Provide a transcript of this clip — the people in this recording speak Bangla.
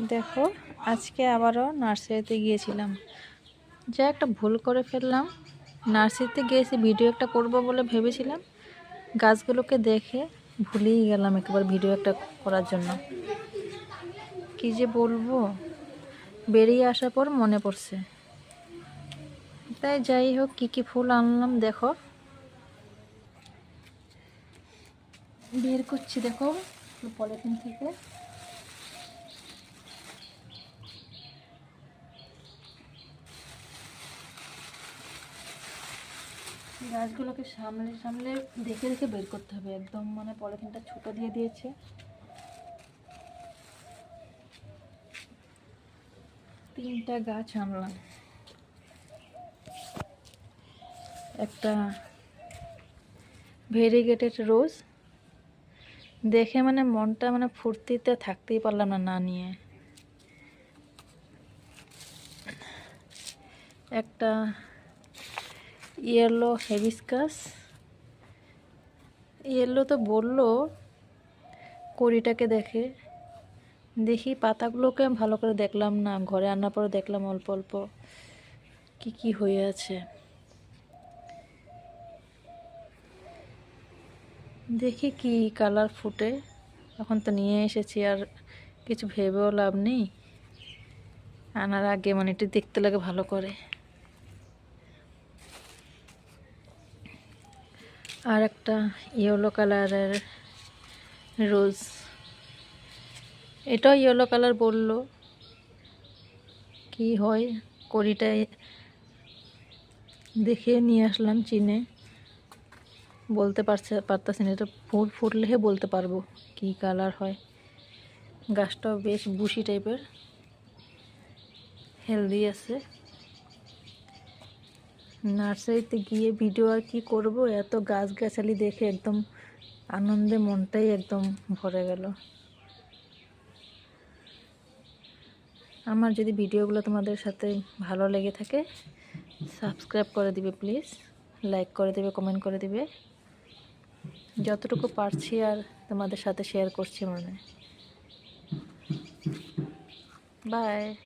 দেখো, আজকে আবারও নার্সারিতে গিয়েছিলাম। যা একটা ভুল করে ফেললাম। নার্সারিতে গিয়েছি, ভিডিও একটা করব বলে ভেবেছিলাম, গাছগুলোকে দেখে ভুলেই গেলাম একেবারে ভিডিও একটা করার জন্য। কি যে বলবো, বেরিয়ে আসার পর মনে পড়ছে। তাই যাই হোক, কি ফুল আনলাম দেখো, বের করছি দেখো পলিথিন থেকে। গাছগুলোকে সামলে সামলে দেখে দেখে বের করতে হবে, একদম মানে পলিথিনটা ছোট দিয়ে দিয়েছে। তিনটা গাছ আনলাম। একটা ভেরিগেটেড রোজ, দেখে মানে মনটা মানে ফুর্তিতে থাকতেই পারলাম না না নিয়ে। একটা ইয়েলো হেবিস্কাস, ইয়েলো তো বললো কড়িটাকে দেখে, দেখি পাতাগুলোকে ভালো করে দেখলাম না, ঘরে আনার পরে দেখলাম অল্প অল্প কি হয়ে আছে। দেখি কি কালার ফুটে, এখন তো নিয়ে এসেছি, আর কিছু ভেবেও লাভ নেই। আনার আগে মানে একটু দেখতে লাগে ভালো করে। আর একটা ইয়েলো কালারের রোজ, এটাও ইয়েলো কালার বললো, কি হয় কড়িটাই দেখে নিয়ে আসলাম চিনে। বলতে পারতেছি না, এটা ফুল ফুটলেহে বলতে পারবো কি কালার হয়। গাছটাও বেশ বুশি টাইপের, হেলদি আছে। নার্সারিতে গিয়ে ভিডিও আর কি করব, এত গাছগাছালি দেখে একদম আনন্দে মনটাই একদম ভরে গেল। আমার যদি ভিডিওগুলো তোমাদের সাথে ভালো লেগে থাকে, সাবস্ক্রাইব করে দিবে প্লিজ, লাইক করে দিবে, কমেন্ট করে দিবে। যতটুকু পারছি আর তোমাদের সাথে শেয়ার করছি মনে। বাই।